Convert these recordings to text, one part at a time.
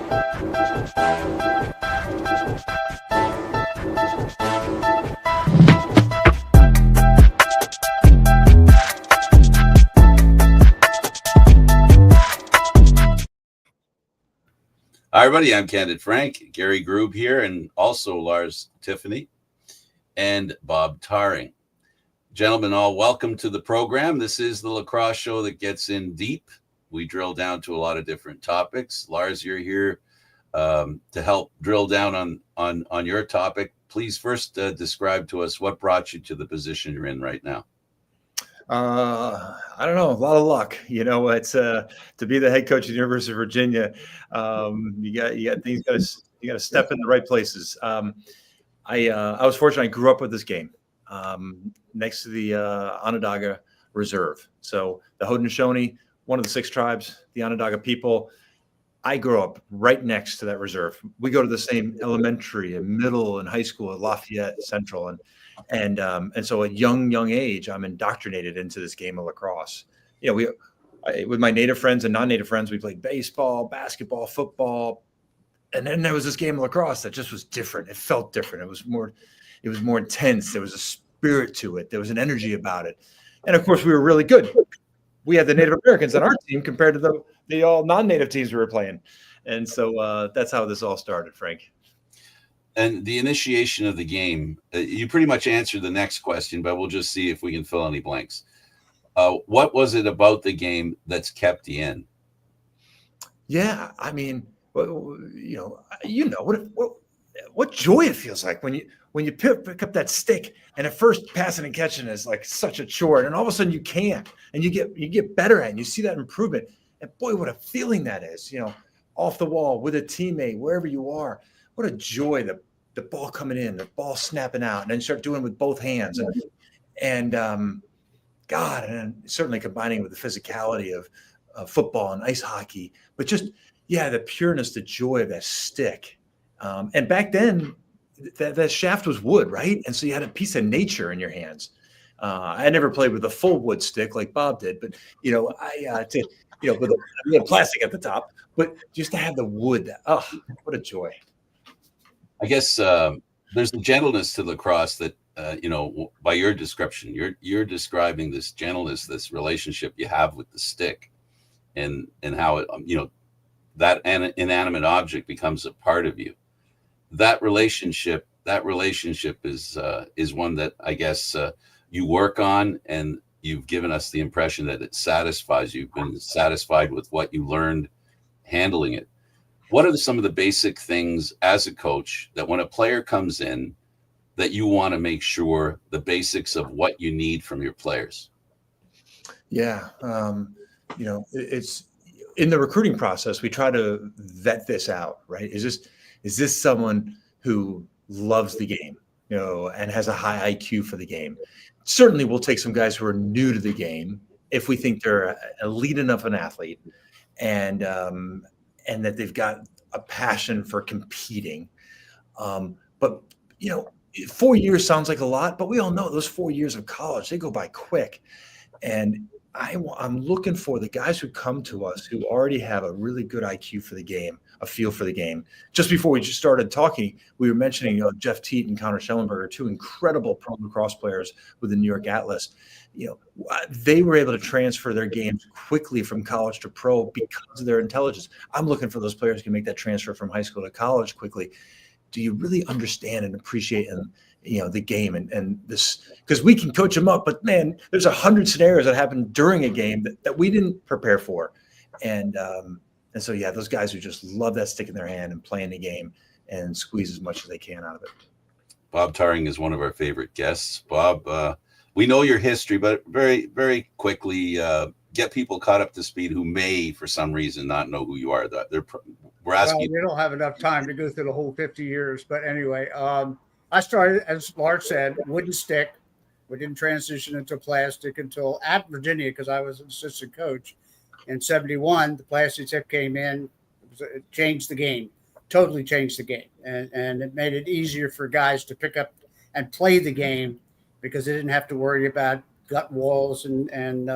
Hi, everybody. I'm Candid Frank, Gary Groob here, and also Lars Tiffany and Bob Tarring. Gentlemen, all welcome to the program. This is the lacrosse show that gets in deep. We drill down to a lot of different topics. Lars, you're here to help drill down on your topic. Please first describe to us what brought you to the position you're in right now. I don't know, a lot of luck. You know, it's to be the head coach of the University of Virginia. You got things. You got to step in the right places. I was fortunate. I grew up with this game next to the Onondaga Reserve. So the Haudenosaunee, one of the 6 tribes, the Onondaga people. I grew up right next to that reserve. We go to the same elementary and middle and high school at Lafayette Central, and so at young age, I'm indoctrinated into this game of lacrosse. You know, with my native friends and non-native friends, we played baseball, basketball, football, and then there was this game of lacrosse that just was different. It felt different. It was more intense. There was a spirit to it. There was an energy about it, and of course, we were really good. We had the Native Americans on our team compared to the all non-native teams we were playing, and so that's how this all started, Frank. And the initiation of the game, you pretty much answered the next question, but we'll just see if we can fill any blanks. What was it about the game that's kept you in? Yeah, I mean, what joy it feels like when you pick up that stick, and at first passing and catching is like such a chore, and all of a sudden you can't, and you get better at it, and you see that improvement, and boy, what a feeling that is, you know, off the wall with a teammate, wherever you are. What a joy, the ball coming in, the ball snapping out, and then start doing it with both hands, and certainly combining with the physicality of football and ice hockey, but just the pureness, the joy of that stick. And back then, that shaft was wood, right? And so you had a piece of nature in your hands. I never played with a full wood stick like Bob did, but with a plastic at the top. But just to have the wood, oh, what a joy! I guess there's the gentleness to lacrosse that by your description, you're describing this gentleness, this relationship you have with the stick, and how it that inanimate object becomes a part of you. That relationship is one that I guess you work on, and you've given us the impression that it satisfies you. You've been satisfied with what you learned handling it. What are some of the basic things as a coach that when a player comes in that you want to make sure the basics of what you need from your players? Yeah. It's in the recruiting process, we try to vet this out, right? Is this someone who loves the game, and has a high IQ for the game? Certainly we'll take some guys who are new to the game if we think they're elite enough an athlete, and that they've got a passion for competing. But 4 years sounds like a lot, but we all know those 4 years of college, they go by quick. And I'm looking for the guys who come to us who already have a really good IQ for the game, a feel for the game. Just before we just started talking, we were mentioning Jeff Teat and Connor Schellenberger, 2 incredible pro lacrosse players with the New York Atlas. They were able to transfer their games quickly from college to pro because of their intelligence. I'm looking for those players who can make that transfer from high school to college quickly. Do you really understand and appreciate the game and this? Because we can coach them up, but man, there's 100 scenarios that happen during a game that we didn't prepare for, and so those guys who just love that stick in their hand and playing the game and squeeze as much as they can out of it. Bob Tarring is one of our favorite guests. Bob, we know your history, but very, very quickly get people caught up to speed who may, for some reason, not know who you are. We're asking. Well, we don't have enough time to go through the whole 50 years, but anyway, I started, as Lars said, wooden stick. We didn't transition into plastic until at Virginia, because I was an assistant coach. In 71, the plastic tip came in, it changed the game, totally changed the game. And it made it easier for guys to pick up and play the game because they didn't have to worry about gut walls and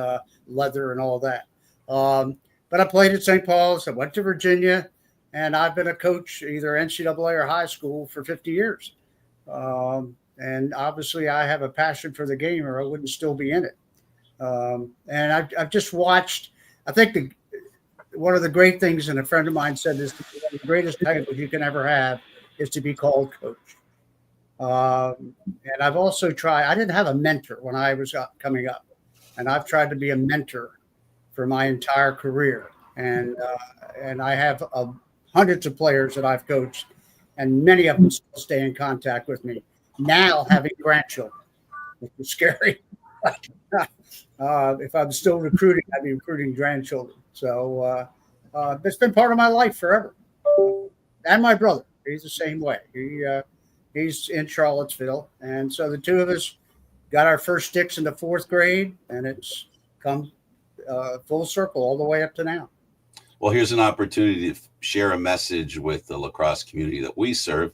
leather and all that. But I played at St. Paul's. I went to Virginia. and I've been a coach either NCAA or high school for 50 years. And obviously I have a passion for the game or I wouldn't still be in it. And I've just watched, I think one of the great things, and a friend of mine said this, the greatest title you can ever have is to be called coach. And I've also tried, I didn't have a mentor when I was coming up, and I've tried to be a mentor for my entire career. And I have hundreds of players that I've coached, and many of them still stay in contact with me now, having grandchildren, which is scary. If I'm still recruiting, I'd be recruiting grandchildren. So it's been part of my life forever. And my brother, he's the same way. He's in Charlottesville. And so the two of us got our first sticks in the 4th grade, and it's come full circle all the way up to now. Well, here's an opportunity to share a message with the lacrosse community that we serve.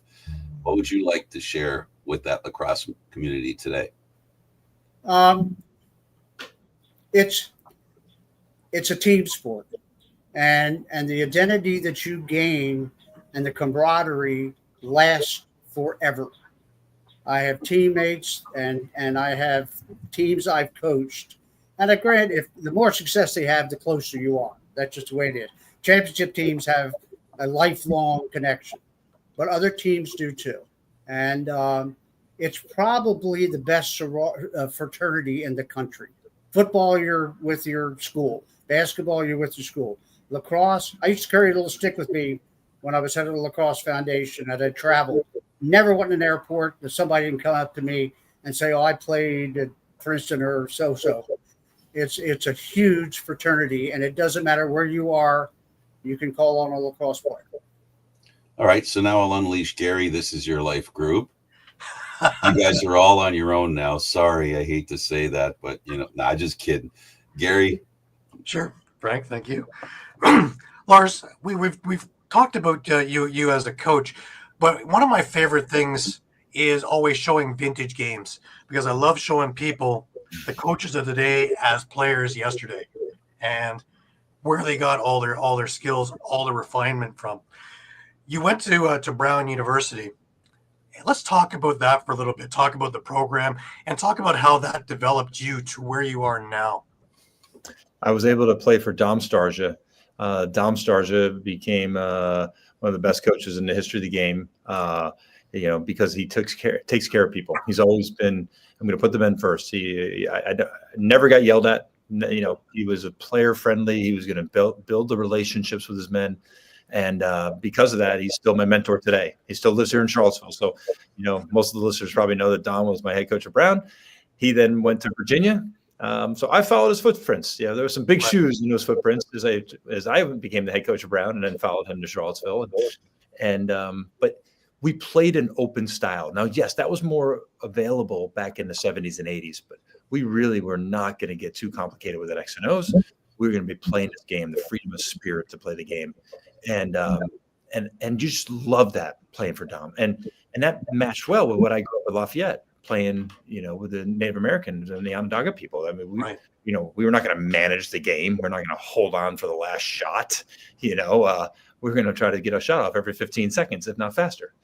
What would you like to share with that lacrosse community today? It's a team sport, and the identity that you gain and the camaraderie lasts forever. I have teammates and I have teams I've coached, and if the more success they have, the closer you are. That's just the way it is. Championship teams have a lifelong connection, but other teams do too. And it's probably the best fraternity in the country. Football, you're with your school. Basketball, you're with your school. Lacrosse, I used to carry a little stick with me when I was head of the Lacrosse Foundation, and I'd travel. Never went in an airport that somebody didn't come up to me and say, "Oh, I played at Princeton or so." It's a huge fraternity, and it doesn't matter where you are. You can call on a lacrosse player. All right, so now I'll unleash Gary. This is your life group. You guys are all on your own now. Sorry, I hate to say that, but just kidding. Gary. Sure, Frank. Thank you. Lars, we've talked about you as a coach, but one of my favorite things is always showing vintage games, because I love showing people the coaches of the day as players yesterday and where they got all their skills, all the refinement from. You went to Brown University. Let's talk about that for a little bit. Talk about the program and talk about how that developed you to where you are now. I was able to play for Dom Starja. Dom Starja became one of the best coaches in the history of the game, because he takes care of people. He's always been, I'm going to put the men first. I never got yelled at. He was a player friendly. He was going to build the relationships with his men. And because of that, he's still my mentor today. He still lives here in Charlottesville. So, most of the listeners probably know that Don was my head coach at Brown. He then went to Virginia. So I followed his footprints. Yeah, there were some big shoes in those footprints as I became the head coach of Brown, and then followed him to Charlottesville. But we played an open style. Now, yes, that was more available back in the 70s and 80s, but we really were not going to get too complicated with that X and O's. We were going to be playing this game, the freedom of spirit to play the game. And you just love that playing for Dom. And that matched well with what I grew up with Lafayette, playing, with the Native Americans and the Onondaga people. I mean, we were not going to manage the game. We're not going to hold on for the last shot. We're going to try to get a shot off every 15 seconds, if not faster.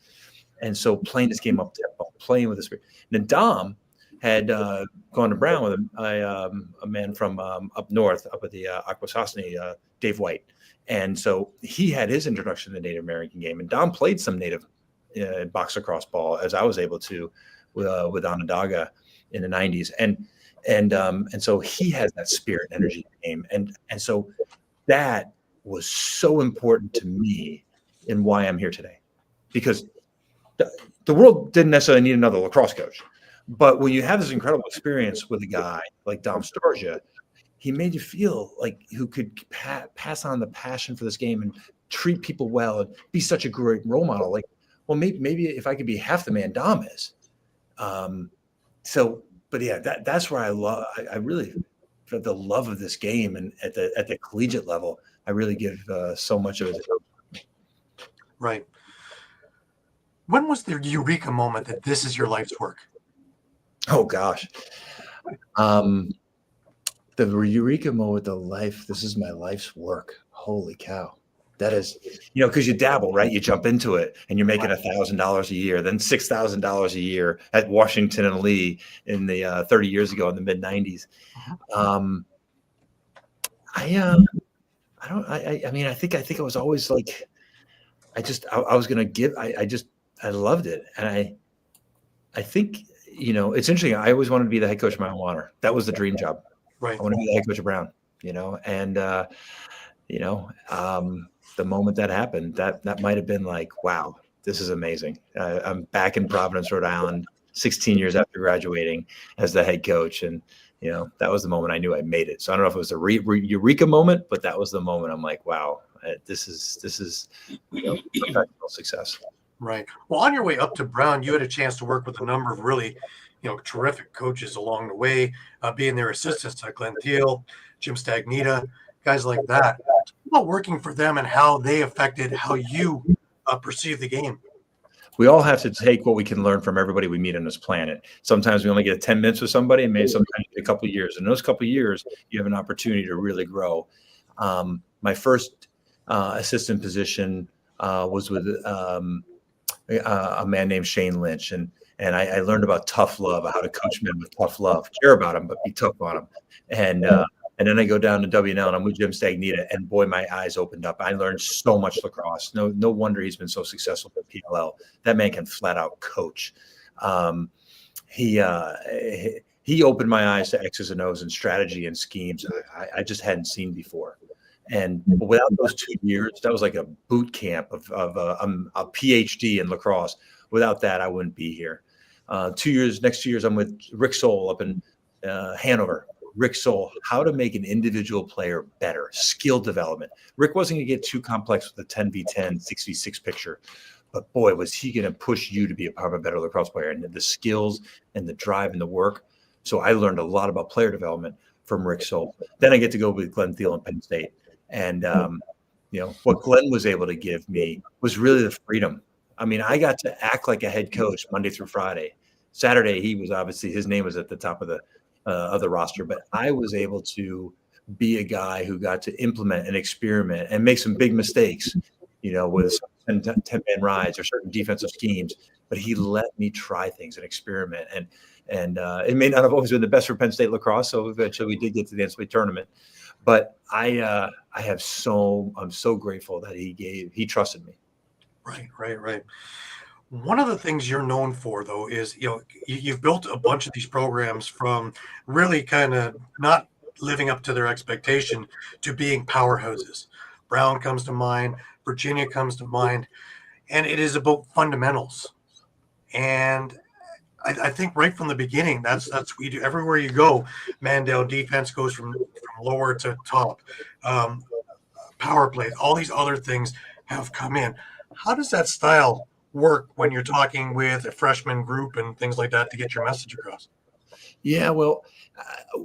And so playing this game up tempo, playing with the spirit. And then Dom had gone to Brown with a man from up north, up at the Akwesasne, Dave White. And so he had his introduction to the Native American game. And Dom played some Native box lacrosse ball, as I was able to with Onondaga in the 90s. And so he has that spirit and energy in the game. And so that was so important to me in why I'm here today, because the world didn't necessarily need another lacrosse coach. But when you have this incredible experience with a guy like Dom Starja, he made you feel like who could pass on the passion for this game and treat people well and be such a great role model. Like, well, maybe if I could be half the man Dom is. But yeah, that's where I really, for the love of this game, and at the collegiate level, I really give so much of it. Right. When was the eureka moment that this is your life's work? Oh gosh. The eureka moment of life. This is my life's work. Holy cow. That is, because you dabble, right? You jump into it and you're making $1,000 a year, then $6,000 a year at Washington and Lee in the 30 years ago in the mid 90s. I mean, I think I was always like, I was going to give, I loved it. And I think, it's interesting. I always wanted to be the head coach of my alma mater. That was the dream job. Right. I want to be the head coach of Brown, and, the moment that happened, that might've been like, wow, this is amazing. I'm back in Providence, Rhode Island, 16 years after graduating as the head coach. And, that was the moment I knew I made it. So I don't know if it was a eureka moment, but that was the moment I'm like, wow, this is professional success. Right. Well, on your way up to Brown, you had a chance to work with a number of really, terrific coaches along the way, being their assistants like Glenn Thiel, Jim Stagnita, guys like that. Talk about working for them and how they affected how you perceive the game. We all have to take what we can learn from everybody we meet on this planet. Sometimes we only get 10 minutes with somebody, and maybe sometimes a couple of years. In those couple of years, you have an opportunity to really grow. My first assistant position was with a man named Shane Lynch, and I learned about tough love, how to coach men with tough love, care about them, but be tough on them. And then I go down to WNL and I'm with Jim Stagnita, and boy, my eyes opened up. I learned so much lacrosse. No wonder he's been so successful at PLL. That man can flat out coach. He opened my eyes to X's and O's and strategy and schemes I just hadn't seen before. And without those 2 years, that was like a boot camp of a PhD in lacrosse. Without that, I wouldn't be here. 2 years, next 2 years, I'm with Rick Soul up in Hanover. Rick Soul, how to make an individual player better, skill development. Rick wasn't going to get too complex with the 10v10, 6v6 picture, but boy, was he going to push you to be a better lacrosse player, and the skills and the drive and the work. So I learned a lot about player development from Rick Soul. Then I get to go with Glenn Thiel and Penn State. And, what Glenn was able to give me was really the freedom. I mean, I got to act like a head coach Monday through Friday. Saturday, he was obviously, his name was at the top of the roster, but I was able to be a guy who got to implement and experiment and make some big mistakes, with 10-man rides or certain defensive schemes, but he let me try things and experiment. And it may not have always been the best for Penn State lacrosse. So eventually we did get to the NCAA tournament, but I'm so grateful that he trusted me. Right. One of the things you're known for, though, is, you've built a bunch of these programs from really kind of not living up to their expectation to being powerhouses. Brown comes to mind, Virginia comes to mind, and it is about fundamentals. And I think right from the beginning, that's we do everywhere you go. Man-down defense goes from lower to top. Power play, all these other things have come in. How does that style work when you're talking with a freshman group and things like that to get your message across? Yeah, well,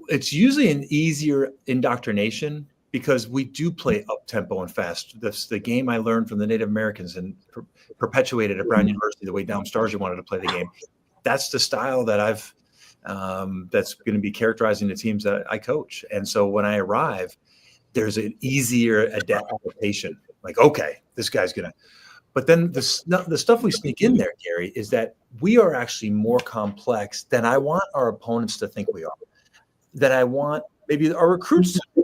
it's usually an easier indoctrination because we do play up tempo and fast. That's the game I learned from the Native Americans and perpetuated at Brown University, the way Dom Starsia wanted to play the game. That's the style that that's going to be characterizing the teams that I coach. And so when I arrive, there's an easier adaptation. Like, okay, this guy's going to. But then the stuff we sneak in there, Gary, is that we are actually more complex than I want our opponents to think we are. That I want maybe our recruits to be.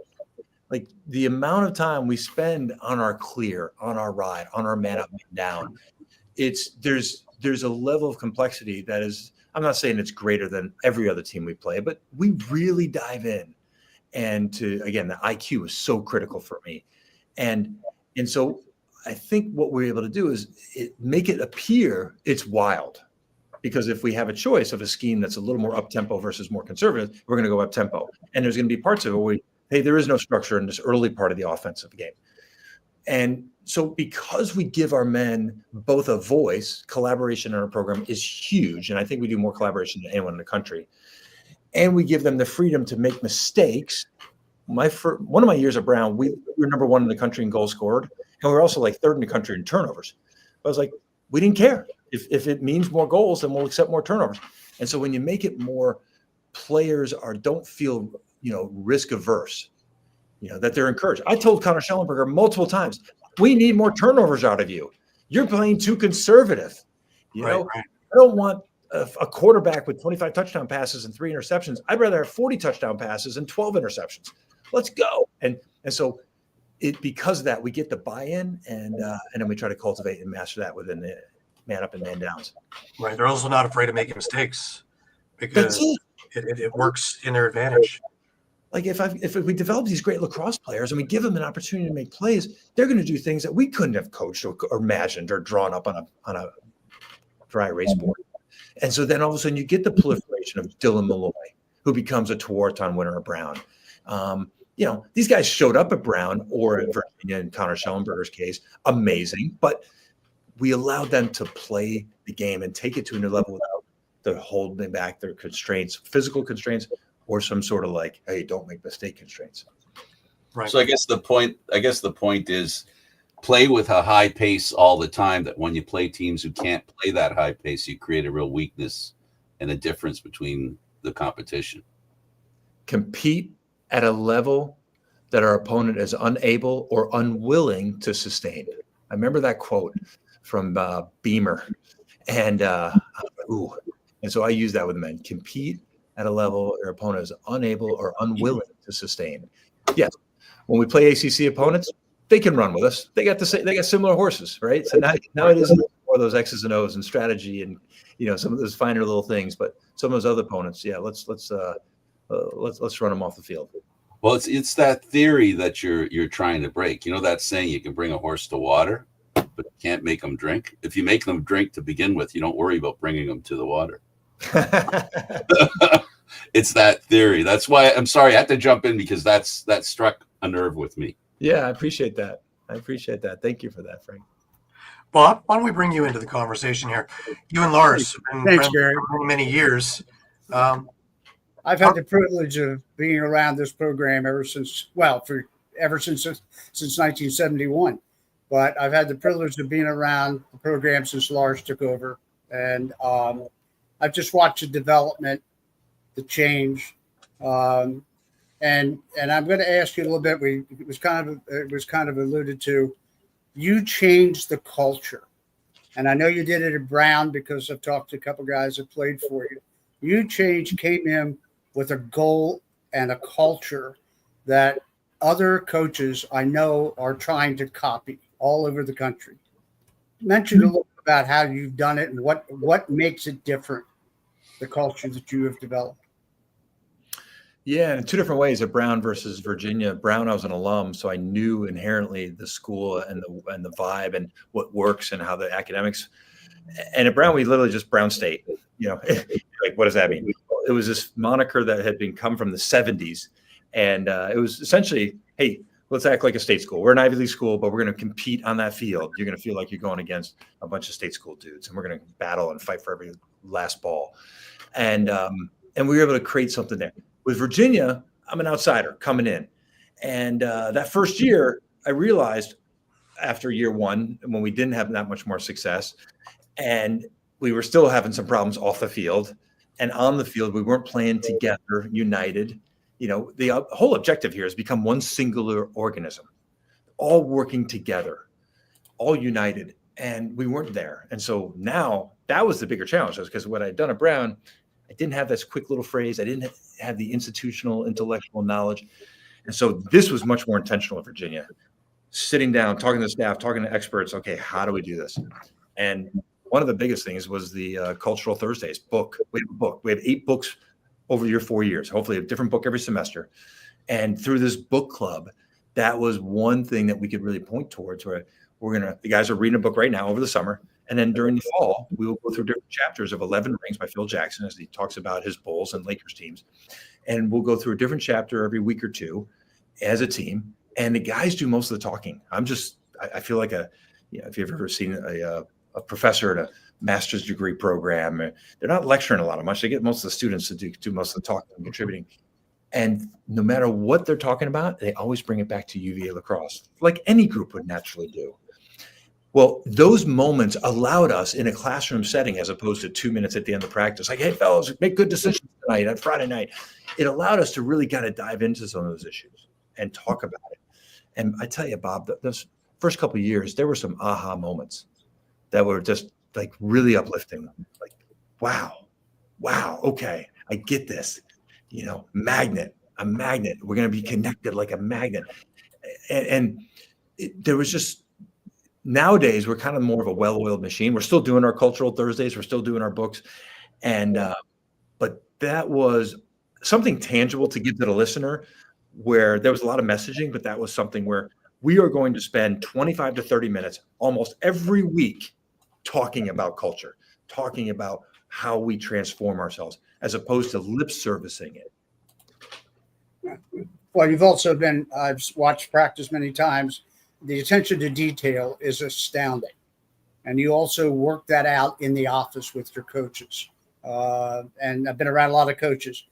Like the amount of time we spend on our clear, on our ride, on our man up, man down. There's a level of complexity that is, I'm not saying it's greater than every other team we play, but we really dive in. And again, the IQ is so critical for me. And so I think what we're able to do is make it appear it's wild. Because if we have a choice of a scheme that's a little more up-tempo versus more conservative, we're going to go up-tempo. And there's going to be parts of it where there is no structure in this early part of the offensive game. And so because we give our men both a voice, collaboration in our program is huge. And I think we do more collaboration than anyone in the country. And we give them the freedom to make mistakes. One of my years at Brown, we were number one in the country in goals scored. And we were also like third in the country in turnovers. I was like, we didn't care. If it means more goals, then we'll accept more turnovers. And so when you make it more, players don't feel, risk averse, that they're encouraged. I told Connor Schellenberger multiple times, We need more turnovers out of you. You're playing too conservative. You know, Right. I don't want a quarterback with 25 touchdown passes and 3 interceptions. I'd rather have 40 touchdown passes and 12 interceptions. Let's go. And so because of that, we get the buy-in, and then we try to cultivate and master that within the man up and man downs. Right. They're also not afraid of making mistakes because it works in their advantage. Like if we develop these great lacrosse players and we give them an opportunity to make plays, they're going to do things that we couldn't have coached or imagined or drawn up on a dry erase board. And so then all of a sudden you get the proliferation of Dylan Malloy, who becomes a Tewaaraton winner at Brown. You know, these guys showed up at Brown or at Virginia in Connor Schellenberger's case, amazing, but we allowed them to play the game and take it to a new level without the holding back their constraints, physical constraints, or some sort of like, hey, don't make mistake constraints. Right. So I guess the point is play with a high pace all the time, that when you play teams who can't play that high pace, you create a real weakness and a difference between the competition. Compete at a level that our opponent is unable or unwilling to sustain. I remember that quote from Beamer, and so I use that with men. Compete at a level your opponent is unable or unwilling to sustain. Yes, when we play ACC opponents, they can run with us. They got similar horses, right? So now it isn't more of those X's and O's and strategy and some of those finer little things, but some of those other opponents, let's run them off the field. Well, it's that theory that you're trying to break. You know that saying, you can bring a horse to water, but you can't make them drink. If you make them drink to begin with, you don't worry about bringing them to the water. It's that theory. That's why I'm sorry I had to jump in, because that struck a nerve with me. Yeah, I appreciate that. Thank you for that, Frank. Bob, why don't we bring you into the conversation here? You and Lars have been Thanks, friends Gary. for many years. I've had the privilege of being around this program ever since 1971. But I've had the privilege of being around the program since Lars took over, and I've just watched the development, the change, and I'm going to ask you a little bit. It was kind of alluded to. You changed the culture, and I know you did it at Brown because I've talked to a couple guys that played for you. You came in with a goal and a culture that other coaches I know are trying to copy all over the country. Mention a little bit about how you've done it and what makes it different, the culture that you have developed. Yeah, in 2 different ways, at Brown versus Virginia. Brown, I was an alum, so I knew inherently the school and the vibe and what works and how the academics. And at Brown, we literally just Brown State. Like, what does that mean? It was this moniker that had come from the 70s, and it was essentially, hey, let's act like a state school. We're an Ivy League school, but we're going to compete on that field. You're going to feel like you're going against a bunch of state school dudes, and we're going to battle and fight for every last ball. And we were able to create something there. With Virginia, I'm an outsider coming in. And that first year, I realized after year one, when we didn't have that much more success, and we were still having some problems off the field, and on the field, we weren't playing together, united. The whole objective here is become one singular organism, all working together, all united, and we weren't there. And so now that was the bigger challenge, because what I'd done at Brown, I didn't have this quick little phrase. I didn't have the institutional, intellectual knowledge. And so this was much more intentional in Virginia. Sitting down, talking to the staff, talking to experts. Okay, how do we do this? And one of the biggest things was the Cultural Thursdays book. We have a book. We have 8 books over your 4 years, hopefully a different book every semester. And through this book club, that was one thing that we could really point towards, where the guys are reading a book right now over the summer. And then during the fall, we will go through different chapters of 11 Rings by Phil Jackson, as he talks about his Bulls and Lakers teams. And we'll go through a different chapter every week or two as a team. And the guys do most of the talking. I feel like if you've ever seen a professor at a master's degree program, they're not lecturing a lot of much. They get most of the students to do most of the talking and contributing. And no matter what they're talking about, they always bring it back to UVA lacrosse, like any group would naturally do. Well, those moments allowed us in a classroom setting, as opposed to 2 minutes at the end of practice, like, hey, fellas, make good decisions tonight on Friday night. It allowed us to really kind of dive into some of those issues and talk about it. And I tell you, Bob, first couple of years, there were some aha moments that were just like really uplifting. Like, wow, okay, I get this. You know, a magnet. We're going to be connected like a magnet. And there was just, nowadays we're kind of more of a well-oiled machine. We're still doing our cultural Thursdays. We're still doing our books. And, but that was something tangible to give to the listener, where there was a lot of messaging, but that was something where we are going to spend 25 to 30 minutes almost every week talking about culture, talking about how we transform ourselves, as opposed to lip servicing it. Well, you've also been, I've watched practice many times. The attention to detail is astounding. And you also work that out in the office with your coaches. And I've been around a lot of coaches,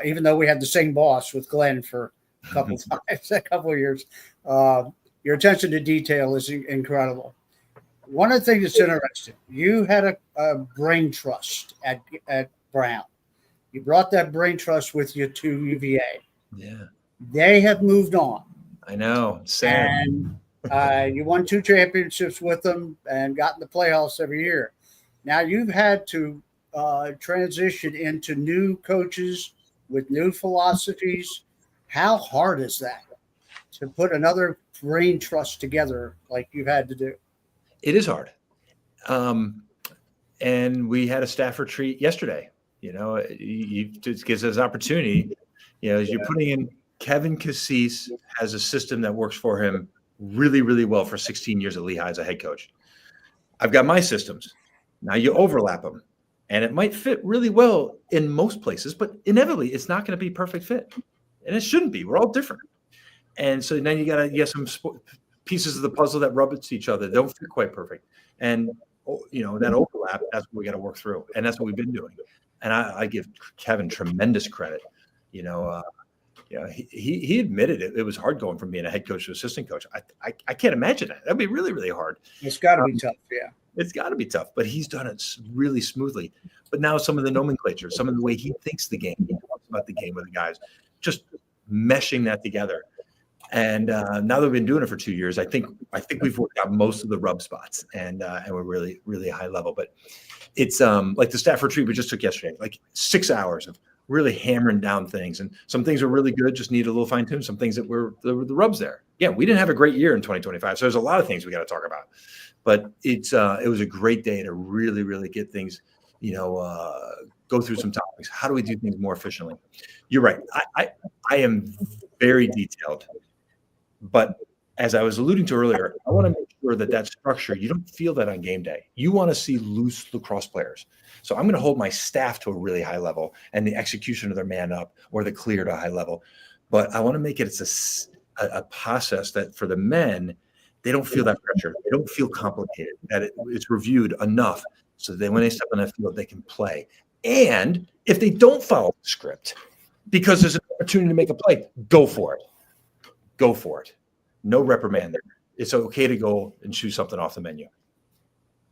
even though we had the same boss with Glenn for a couple of times, a couple of years. Your attention to detail is incredible. One of the things that's interesting, you had a brain trust at Brown. You brought that brain trust with you to UVA. Yeah. They have moved on. I know. Sad. And you won 2 championships with them and got in the playoffs every year. Now you've had to transition into new coaches with new philosophies. How hard is that to put another brain trust together like you've had to do? It is hard. And we had a staff retreat yesterday. You know, it just gives us opportunity. You know, as you're putting in, Kevin Cassis has a system that works for him really, really well for 16 years at Lehigh as a head coach. I've got my systems. Now you overlap them, and it might fit really well in most places, but inevitably it's not going to be perfect fit, and it shouldn't be. We're all different. And so then you get some pieces of the puzzle that rub against each other. They don't fit quite perfect. And, you know, that overlap, that's what we got to work through. And that's what we've been doing. And I give Kevin tremendous credit. You know, he admitted it was hard going from being a head coach to assistant coach. I can't imagine that. That'd be really, really hard. It's got to be tough. Yeah. It's got to be tough, but he's done it really smoothly. But now some of the nomenclature, some of the way he thinks the game, he talks about the game with the guys, just meshing that together. And now that we've been doing it for 2 years, I think we've worked out most of the rub spots, and we're really, really high level. But it's like the staff retreat we just took yesterday, like 6 hours of really hammering down things. And some things were really good, just need a little fine tune. Some things that were the rubs there. Yeah, we didn't have a great year in 2025. So there's a lot of things we got to talk about. But it was a great day to really, really get things, you know, go through some topics. How do we do things more efficiently? You're right. I am very detailed. But as I was alluding to earlier, I want to make sure that structure, you don't feel that on game day. You want to see loose lacrosse players. So I'm going to hold my staff to a really high level and the execution of their man up or the clear to a high level. But I want to make it a process that for the men, they don't feel that pressure. They don't feel complicated, that it's reviewed enough so that when they step on that field, they can play. And if they don't follow the script, because there's an opportunity to make a play, go for it. Go for it. No reprimand there. It's okay to go and choose something off the menu.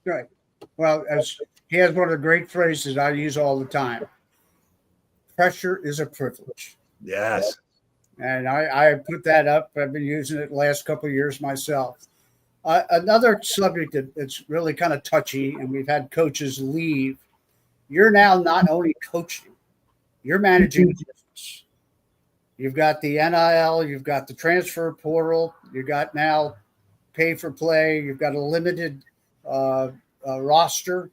Right. Well, as he has one of the great phrases I use all the time. Pressure is a privilege. Yes. And I put that up. I've been using it the last couple of years myself. Another subject that's really kind of touchy, and we've had coaches leave. You're now not only coaching, you're managing the business. You've got the NIL, you've got the transfer portal, you've got now pay for play, you've got a limited roster.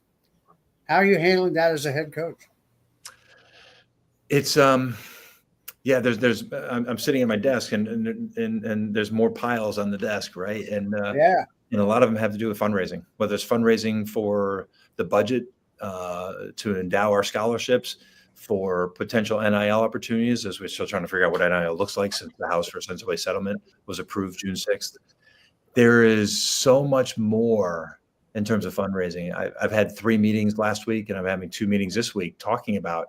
How are you handling that as a head coach? It's yeah. There's I'm sitting at my desk and there's more piles on the desk, right? And and a lot of them have to do with fundraising. Whether it's fundraising for the budget to endow our scholarships, for potential NIL opportunities, as we're still trying to figure out what NIL looks like since the House for Sensible Settlement was approved June 6th. There is so much more in terms of fundraising. I've had 3 meetings last week, and I'm having 2 meetings this week talking about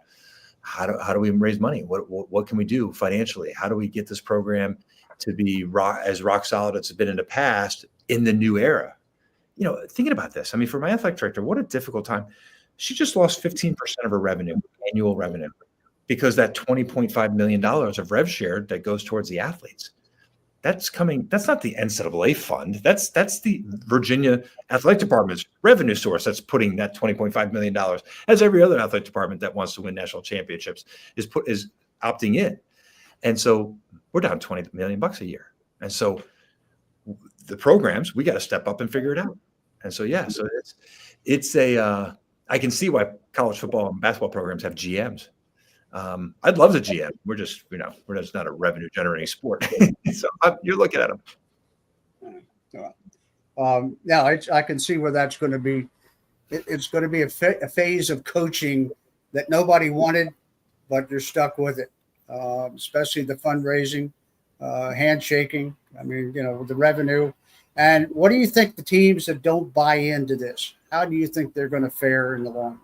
how do we raise money? What can we do financially? How do we get this program to be as rock solid as it's been in the past in the new era? You know, thinking about this, I mean, for my athletic director, what a difficult time. She just lost 15% of her revenue, annual revenue, because that $20.5 million of rev share that goes towards the athletes. That's not the NCAA fund. That's the Virginia Athletic Department's revenue source that's putting that $20.5 million, as every other athletic department that wants to win national championships is opting in. And so we're down $20 million a year. And so the programs, we got to step up and figure it out. And so, yeah, so it's I can see why college football and basketball programs have GMs. I'd love the GM. We're just not a revenue generating sport. So you're looking at them. Now I can see where that's going to be. It's going to be a phase of coaching that nobody wanted, but they're stuck with it. Especially the fundraising, handshaking. I mean, the revenue. And what do you think the teams that don't buy into this? How do you think they're going to fare in the long run?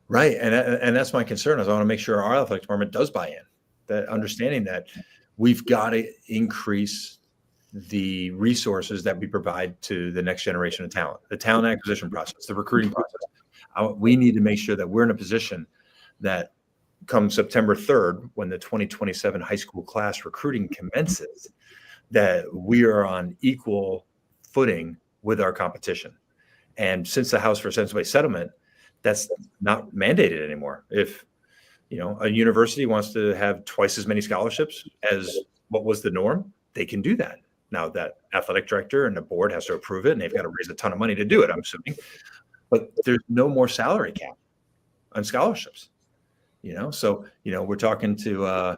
Right. And that's my concern is I want to make sure our athletic department does buy in, that understanding that we've got to increase the resources that we provide to the next generation of talent, the talent acquisition process, the recruiting process. We need to make sure that we're in a position that come September 3rd, when the 2027 high school class recruiting commences, that we are on equal footing with our competition. And since the House for Sensible-Based Settlement, that's not mandated anymore. If a university wants to have twice as many scholarships as what was the norm, they can do that. Now that athletic director and the board has to approve it, and they've got to raise a ton of money to do it, I'm assuming. But there's no more salary cap on scholarships. So we're talking to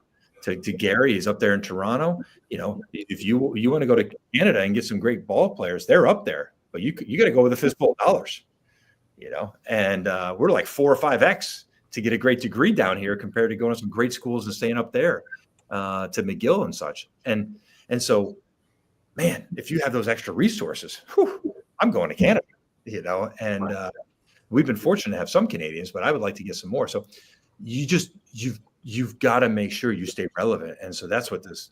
Gary. He's up there in Toronto. If you want to go to Canada and get some great ball players, they're up there. But you got to go with a fistful of dollars. And we're like 4 or 5x to get a great degree down here compared to going to some great schools and staying up there to McGill and such. And so, man, if you have those extra resources, I'm going to Canada, and we've been fortunate to have some Canadians, but I would like to get some more. So you've got to make sure you stay relevant. And so that's what this,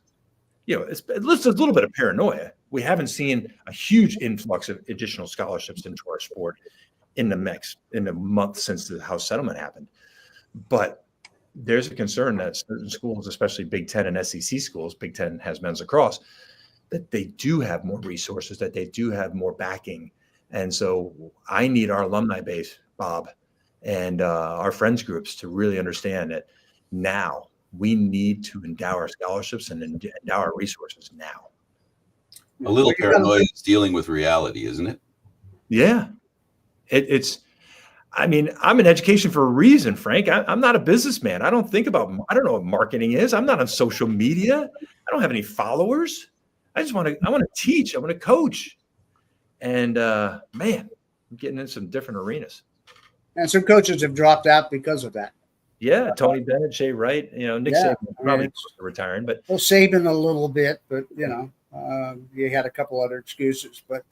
it's a little bit of paranoia. We haven't seen a huge influx of additional scholarships into our sport in the month since the House settlement happened. But there's a concern that certain schools, especially Big Ten and SEC schools, Big Ten has men's lacrosse, that they do have more resources, that they do have more backing. And so I need our alumni base, Bob, and our friends groups to really understand that now we need to endow our scholarships and endow our resources now. A little paranoia is dealing with reality, isn't it? Yeah. I'm in education for a reason, Frank. I'm not a businessman. I don't know what marketing is. I'm not on social media. I don't have any followers. I want to teach. I want to coach. And man, I'm getting in some different arenas. And some coaches have dropped out because of that. Yeah, Tony Bennett, Shay Wright, Nick Saban probably retiring, but Saban a little bit, but you had a couple other excuses. But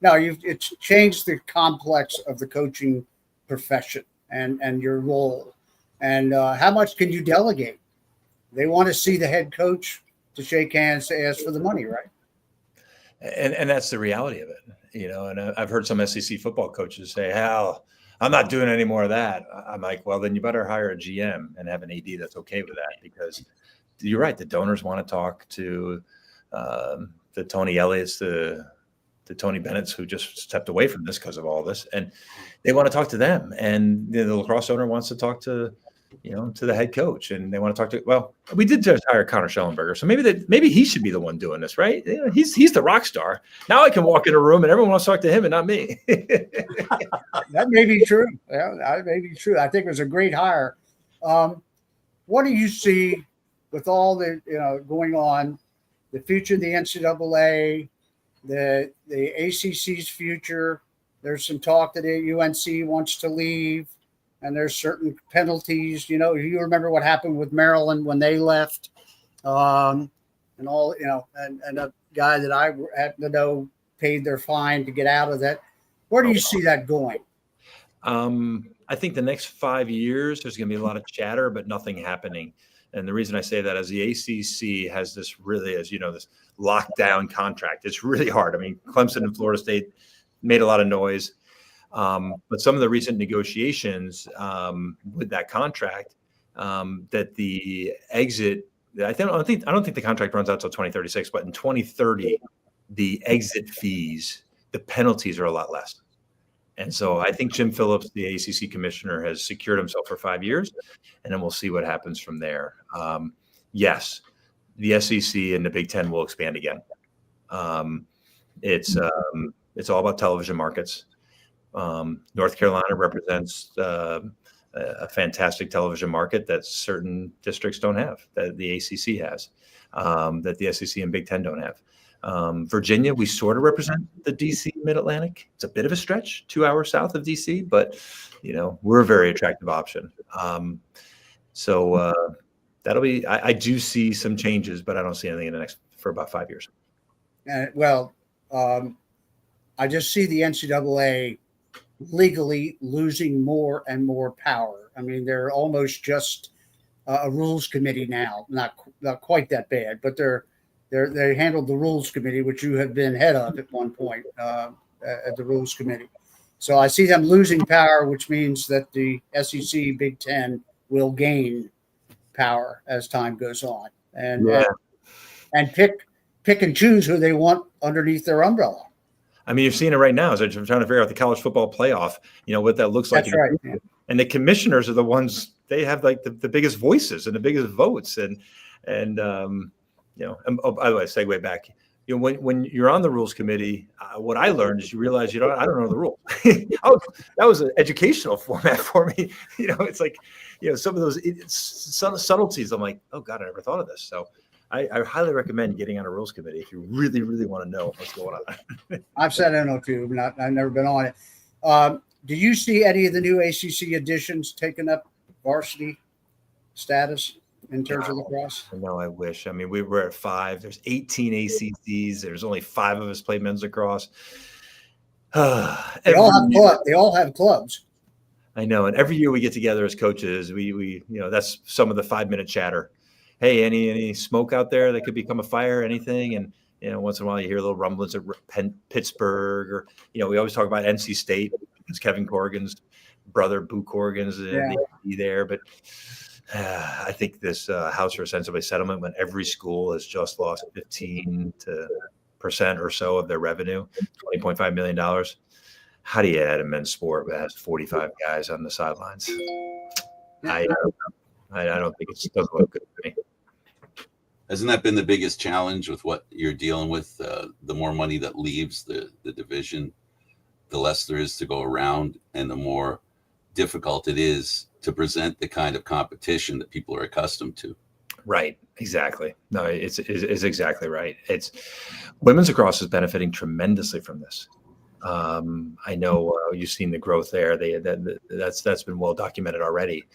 no, it's changed the complex of the coaching profession and your role, and how much can you delegate? They want to see the head coach to shake hands to ask for the money, right? And that's the reality of it, And I've heard some SEC football coaches say, "Hell, I'm not doing any more of that." I'm like, well, then you better hire a GM and have an AD that's okay with that, because you're right. The donors want to talk to the Tony Elliott's, the Tony Bennett's, who just stepped away from this because of all this, and they want to talk to them. And the lacrosse owner wants to talk to, to the head coach, and they want to talk to. Well, we did just hire Connor Schellenberger, so maybe he should be the one doing this, right? He's the rock star. Now I can walk in a room and everyone wants to talk to him and not me. That may be true. Yeah, that may be true. I think it was a great hire. What do you see with all the going on, the future of the NCAA, the ACC's future? There's some talk that UNC wants to leave, and there's certain penalties. You remember what happened with Maryland when they left, and all. And a guy that I happen to know paid their fine to get out of that. Where do you see that going? I think the next 5 years, there's going to be a lot of chatter, but nothing happening. And the reason I say that is the ACC has this really, as this lockdown contract. It's really hard. I mean, Clemson and Florida State made a lot of noise. But some of the recent negotiations with that contract, that the exit I don't think the contract runs out till 2036, but in 2030, the exit fees, the penalties are a lot less. And so I think Jim Phillips, the ACC commissioner, has secured himself for 5 years, and then we'll see what happens from there. Yes, the SEC and the Big Ten will expand again. It's all about television markets. North Carolina represents a fantastic television market that certain districts don't have, that the ACC has, that the SEC and Big Ten don't have. Virginia, we sort of represent the DC Mid-Atlantic. It's a bit of a stretch, 2 hours south of DC, but we're a very attractive option. So that'll be. I do see some changes, but I don't see anything for about 5 years. I just see the NCAA legally losing more and more power. I mean, they're almost just a rules committee now. Not quite that bad, but they handled the rules committee, which you have been head of at one point at the rules committee. So I see them losing power, which means that the SEC Big Ten will gain power as time goes on, and pick and choose who they want underneath their umbrella. I mean, you're seeing it right now. As I'm trying to figure out the college football playoff, what that looks like. That's right. Yeah. And the commissioners are the ones, they have like the biggest voices and the biggest votes. And by the way, segue back. When you're on the rules committee, what I learned is you realize I don't know the rules. That was an educational format for me. It's like, some of those subtleties. I'm like, oh God, I never thought of this. So I highly recommend getting on a rules committee if you really, really want to know what's going on. I've sat in on two, but I've never been on it. Do you see any of the new ACC additions taking up varsity status in terms of lacrosse? No, I wish. I mean, we're at 5. There's 18 ACCs. There's only 5 of us play men's lacrosse. They all have clubs. I know, and every year we get together as coaches. We that's some of the 5-minute chatter. Hey, any smoke out there that could become a fire? Anything? And once in a while you hear little rumblings at Pittsburgh, or we always talk about NC State. It's Kevin Corrigan's brother, Boo Corrigan's there, but I think this House for Sensible Settlement, when every school has just lost 15% or so of their revenue, $20.5 million. How do you add a men's sport that has 45 guys on the sidelines? I don't think it doesn't look good to me. Hasn't that been the biggest challenge with what you're dealing with? The more money that leaves the division, the less there is to go around, and the more difficult it is to present the kind of competition that people are accustomed to. Right. Exactly. No, it's exactly right. Women's lacrosse is benefiting tremendously from this. I know you've seen the growth there. That's been well documented already.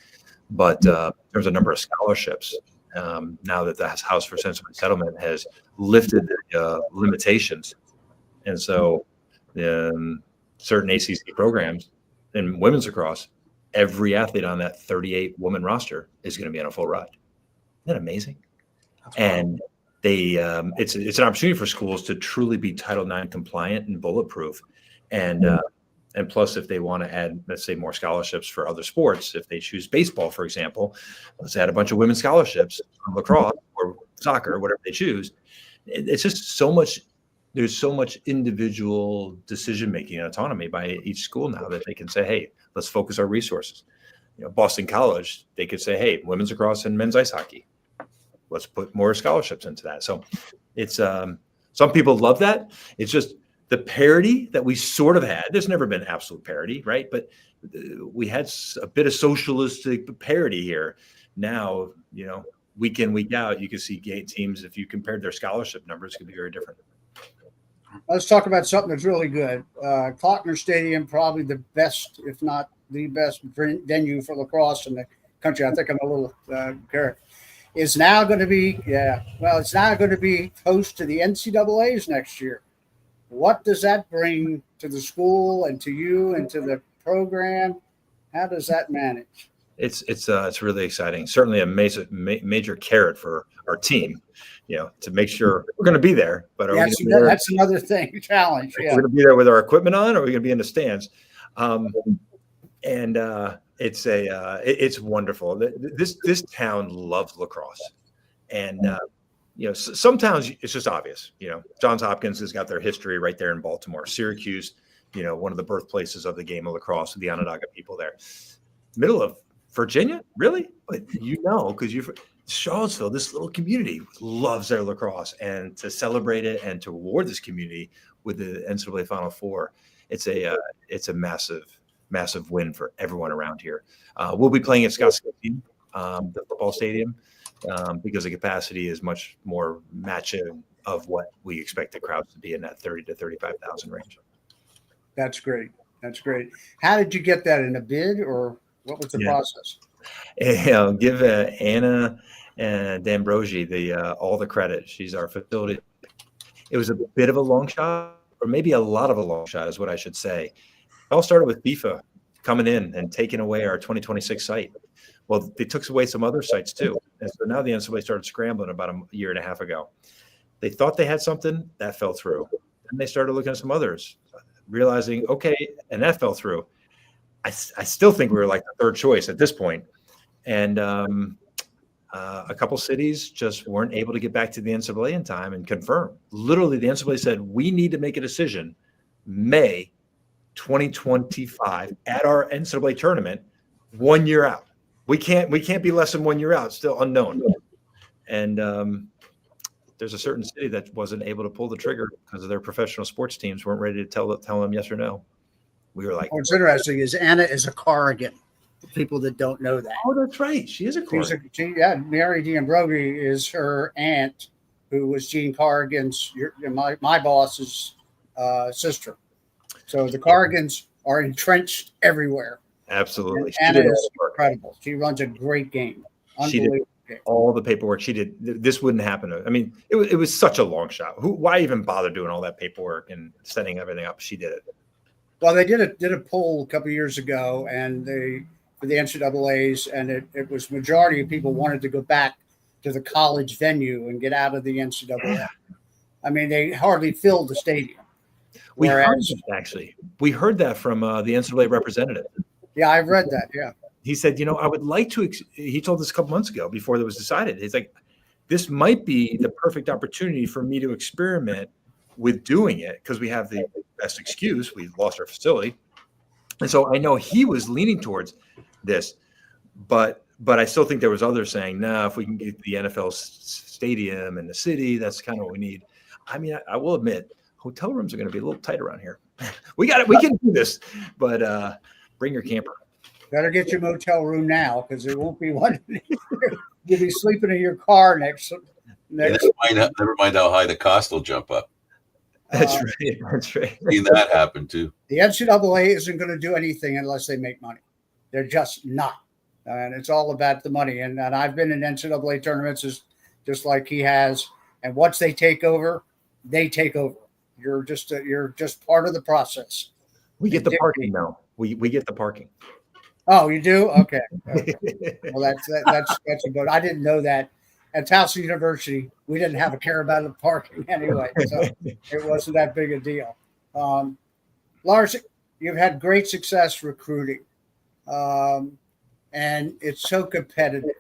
But in terms of number of scholarships, now that the House for Sensible Settlement has lifted the limitations, and so certain ACC programs in women's lacrosse, every athlete on that 38-woman roster is going to be on a full ride. Isn't that amazing? And it's an opportunity for schools to truly be Title IX compliant and bulletproof. And plus, if they want to add, let's say, more scholarships for other sports, if they choose baseball, for example, let's add a bunch of women's scholarships on lacrosse or soccer, whatever they choose. It's just so much. There's so much individual decision-making and autonomy by each school now that they can say, hey, let's focus our resources. Boston College, they could say, hey, women's lacrosse and men's ice hockey. Let's put more scholarships into that. So it's some people love that. It's just the parity that we sort of had. There's never been absolute parity, right? But we had a bit of socialistic parity here. Now, week in, week out, you can see gay teams, if you compared their scholarship numbers, could be very different. Let's talk about something that's really good. Klockner Stadium, probably the best, if not the best venue for lacrosse in the country. I think I'm a little carrot. It's now going to be, it's now going to be host to the NCAAs next year. What does that bring to the school and to you and to the program? How does that manage? It's really exciting. Certainly a major carrot for our team, to make sure we're going to be there. But that's another thing, challenge. Yeah. We're going to be there with our equipment on, or are we going to be in the stands? It's wonderful. This town loves lacrosse, And some towns it's just obvious. Johns Hopkins has got their history right there in Baltimore. Syracuse, one of the birthplaces of the game of lacrosse with the Onondaga people there. Middle of Virginia, really? But because you're Charlottesville, this little community loves their lacrosse, and to celebrate it and to reward this community with the NCAA Final Four, it's a massive win for everyone around here. We'll be playing at Scott Stadium, the football stadium, because the capacity is much more matching of what we expect the crowds to be in that 30 to 35,000 range. That's great. How did you get that, in a bid, or what was the process? I'll give Anna and D'Ambrosi all the credit. She's our facility. It was a bit of a long shot, or maybe a lot of a long shot is what I should say. It all started with FIFA coming in and taking away our 2026 site. Well, they took away some other sites too. And so now the NCAA started scrambling about a year and a half ago. They thought they had something, that fell through. Then they started looking at some others, realizing, okay, and that fell through. I still think we were like the third choice at this point. And a couple cities just weren't able to get back to the NCAA in time and confirm. Literally, the NCAA said, we need to make a decision May 2025 at our NCAA tournament, 1 year out. We can't be less than 1 year out, still unknown. And there's a certain city that wasn't able to pull the trigger because of their professional sports teams weren't ready to tell them yes or no. We were like, what's interesting is Anna is a Corrigan. People that don't know that. Oh, that's right. She is a Corrigan. Mary D'Ambrosi is her aunt, who was Gene Corrigan's, my boss's sister. So the Corrigans are entrenched everywhere. Absolutely. Anna is incredible. She runs a great game. Unbelievable. All the paperwork she did. This wouldn't happen. I mean, it was such a long shot. Why even bother doing all that paperwork and setting everything up? She did it. Well, they did a poll a couple of years ago, and for the NCAAs, and it was majority of people wanted to go back to the college venue and get out of the NCAA. I mean, they hardly filled the stadium. We heard that from the NCAA representative. Yeah, I've read that. Yeah. He said, I would like to, he told us a couple months ago before that was decided. He's like, this might be the perfect opportunity for me to experiment with doing it because we have the best excuse. We lost our facility. And so I know he was leaning towards this, but I still think there was others saying, no, if we can get the NFL stadium and the city, that's kind of what we need. I mean, I will admit, hotel rooms are going to be a little tight around here. We can do this, but bring your camper. Better get your motel room now because there won't be one. You'll be sleeping in your car next. Never mind how high the cost will jump up. That's right. That's right. Seen that happen too. The NCAA isn't going to do anything unless they make money. They're just not. And it's all about the money. And I've been in NCAA tournaments just like he has. And once they take over, they take over. You're just part of the process. We get the parking now. We get the parking. Oh, you do? Okay. Well, that's a good. I didn't know that. At Towson University, we didn't have a care about the parking anyway, so it wasn't that big a deal. Lars, you've had great success recruiting, and it's so competitive.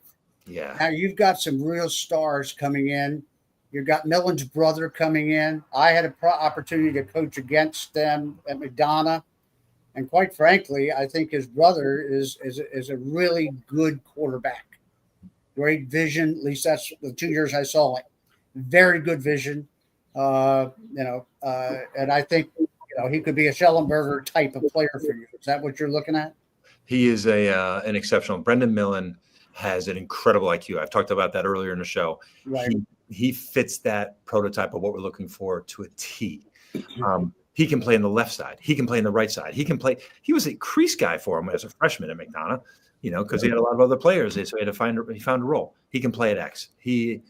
Yeah. Now you've got some real stars coming in. You've got Millen's brother coming in. I had an opportunity to coach against them at McDonough. And quite frankly, I think his brother is a really good quarterback. Great vision. At least that's the 2 years I saw him. Very good vision. And I think he could be a Schellenberger type of player for you. Is that what you're looking at? He is an exceptional. Brendan Millen has an incredible IQ. I've talked about that earlier in the show. Right. He fits that prototype of what we're looking for to a T. He can play on the left side. He can play on the right side. He was a crease guy for him as a freshman at McDonough, because he had a lot of other players. So he found a role. He can play at X. He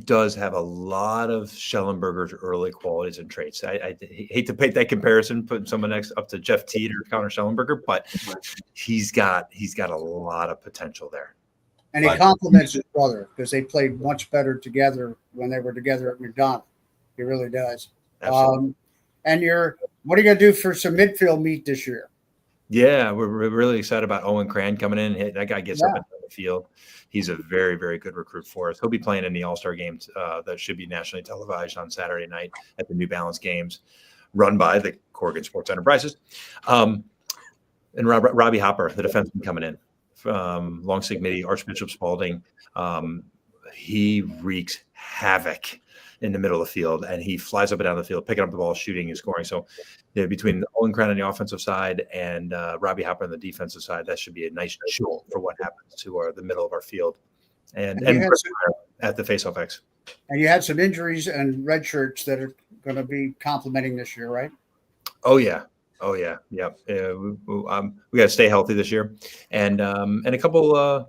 does have a lot of Schellenberger's early qualities and traits. I hate to make that comparison, putting someone next up to Jeff Teed or Connor Schellenberger, but he's got a lot of potential there. And he complements his brother because they played much better together when they were together at McDonough. He really does. Absolutely. And what are you going to do for some midfield meet this year? Yeah, we're really excited about Owen Cran coming in. That guy gets up Yeah. and down the field. He's a very, very good recruit for us. He'll be playing in the All-Star games that should be nationally televised on Saturday night at the New Balance games, run by the Corrigan Sports Enterprises. And Robbie Hopper, the defenseman coming in from Long Sigmity, Archbishop Spalding. He wreaks havoc in the middle of the field, and he flies up and down the field, picking up the ball, shooting and scoring. So between Owen Cran on the offensive side and Robbie Hopper on the defensive side, that should be a nice jolt for what happens to the middle of our field. And at the Faceoff X. And you had some injuries and red shirts that are going to be complimenting this year, right? Oh yeah. Yep. We got to stay healthy this year, and a couple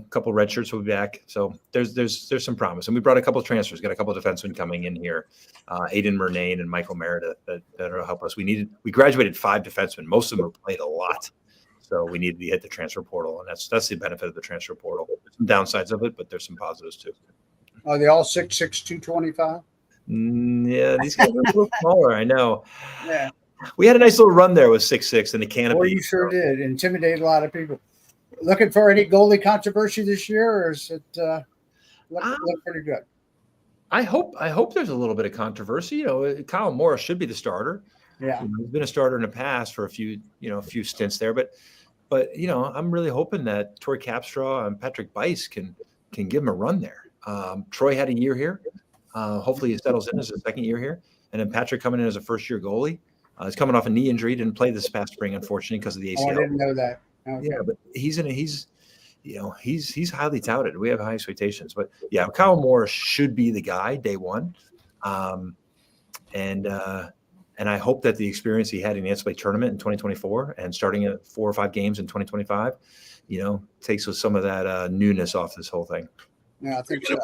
couple red shirts will be back. So there's some promise, and we brought a couple of transfers. Got a couple of defensemen coming in here, Aiden Murnane and Michael Meredith that'll help us. We graduated 5 defensemen. Most of them have played a lot, so we needed to hit the transfer portal, and that's the benefit of the transfer portal. There's some downsides of it, but there's some positives too. Are they all 6'6", 225? Yeah, these guys are a little smaller. I know. Yeah. We had a nice little run there with 6'6" and the canopy. Well, you sure did. Intimidated a lot of people. Looking for any goalie controversy this year, or is it look pretty good? I hope there's a little bit of controversy. Kyle Morris should be the starter. Yeah, he's been a starter in the past for a few stints there, but I'm really hoping that Troy Capstraw and Patrick Bice can give him a run there. Troy had a year here. Hopefully he settles in as a second year here, and then Patrick coming in as a first year goalie. He's coming off a knee injury, didn't play this past spring, unfortunately, because of the ACL. I didn't know that. Okay. Yeah, but he's highly touted. We have high expectations, but yeah, Kyle Morris should be the guy day one, and I hope that the experience he had in the NCAA tournament in 2024 and starting at 4 or 5 games in 2025, takes some of that newness off this whole thing. Yeah, I think so.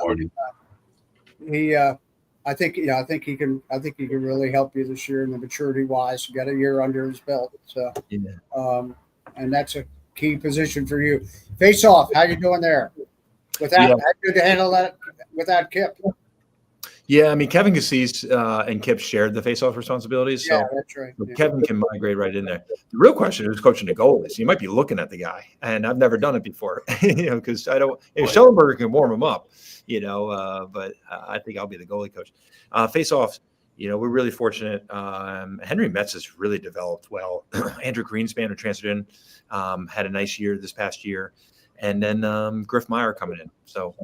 I think he can really help you this year in the maturity wise. Got a year under his belt, so and that's a key position for you. Face off, how you doing there? How good to handle that without Kip? Yeah, I mean Kevin Cassis and Kip shared the face-off responsibilities, so, that's right. So Kevin can migrate right in there. The real question is who's coaching the goalies. You might be looking at the guy, and I've never done it before, because I don't. If Schellenberger can warm him up, but I think I'll be the goalie coach. Face-offs, we're really fortunate. Henry Metz has really developed well. Andrew Greenspan, who transferred in, had a nice year this past year, and then Griff Meyer coming in. So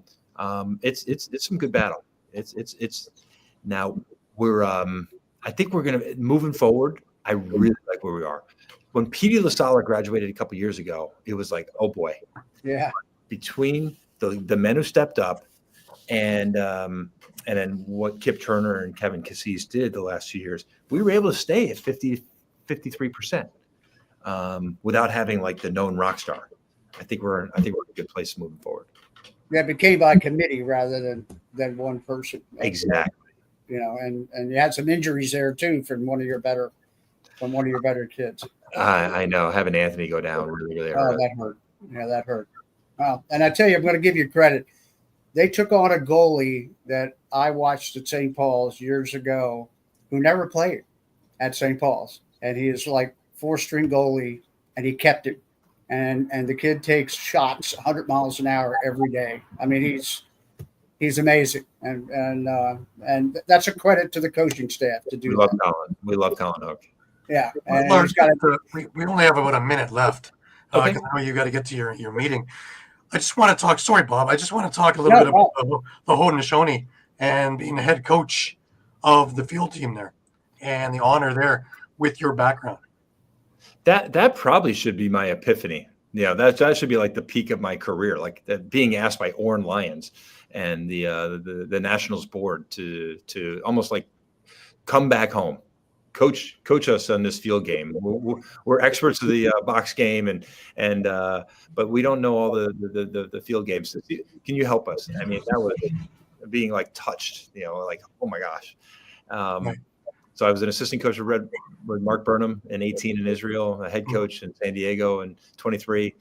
it's some good battle. It's now we're I think we're gonna moving forward. I really like where we are. When Petey LaSala graduated a couple years ago, it was like, oh boy, yeah. Between the men who stepped up and then what Kip Turner and Kevin Cassis did the last 2 years, we were able to stay at 53% without having like the known rock star. I think we're in a good place moving forward. Yeah, it became by committee rather than one person. Exactly. And you had some injuries there too from one of your better kids. I know, having Anthony go down really hurt. Oh, that hurt. Yeah, that hurt. Wow. And I tell you, I'm going to give you credit. They took on a goalie that I watched at St. Paul's years ago who never played at St. Paul's. And he is like 4-string goalie, and he kept it. And the kid takes shots 100 miles an hour every day. I mean, he's amazing. And that's a credit to the coaching staff to do that. We love Colin Hook. Yeah. And Lars, we only have about a minute left. Okay. I know you got to get to your meeting. I just want to talk. Sorry, Bob. I just want to talk a little bit about the Haudenosaunee and being the head coach of the field team there and the honor there with your background. That probably should be my epiphany. Yeah, that should be like the peak of my career, like being asked by Oren Lions and the Nationals board to almost like come back home. Coach us on this field game. We're experts of the box game, but we don't know all the field games. Can you help us? I mean, that was being like touched, like, oh my gosh. Right. So I was an assistant coach with Mark Burnham in 18 in Israel, a head coach in San Diego in 23.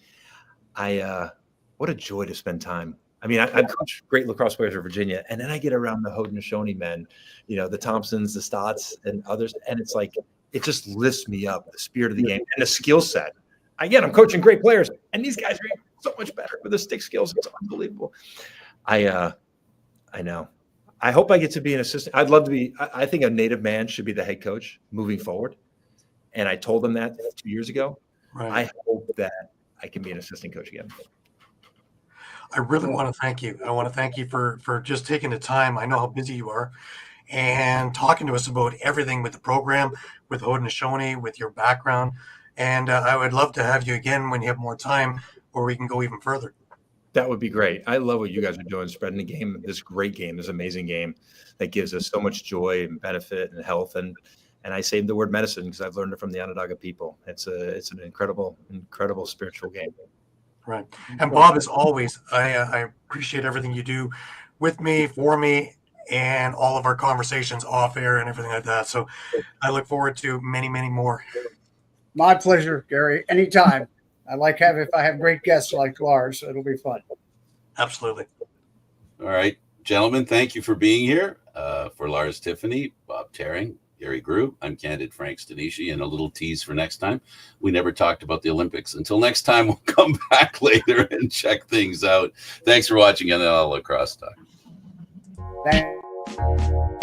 What a joy to spend time. I mean, I coach great lacrosse players in Virginia, and then I get around the Haudenosaunee men, the Thompsons, the Stotts, and others, and it's like it just lifts me up, the spirit of the game and the skill set. Again, I'm coaching great players, and these guys are so much better with the stick skills. It's unbelievable. I know. I hope I get to be an assistant. I'd love to be. I think a native man should be the head coach moving forward. And I told them that 2 years ago. Right. I hope that I can be an assistant coach again. I really want to thank you. I want to thank you for just taking the time. I know how busy you are, and talking to us about everything with the program, with Haudenosaunee, with your background. And I would love to have you again when you have more time, where we can go even further. That would be great. I love what you guys are doing, spreading the game, this great game, this amazing game that gives us so much joy and benefit and health. And I say the word medicine because I've learned it from the Onondaga people. It's an incredible spiritual game. Right. And Bob, as always, I appreciate everything you do with me, for me, and all of our conversations off air and everything like that. So I look forward to many, many more. My pleasure, Gary. Anytime. I like if I have great guests like Lars, it'll be fun. Absolutely. All right, gentlemen, thank you for being here. For Lars Tiffany, Bob Taring, Gary Groob, I'm Candid Frank Stanisci, and a little tease for next time. We never talked about the Olympics. Until next time, we'll come back later and check things out. Thanks for watching NLL Lacrosse Talk. Thank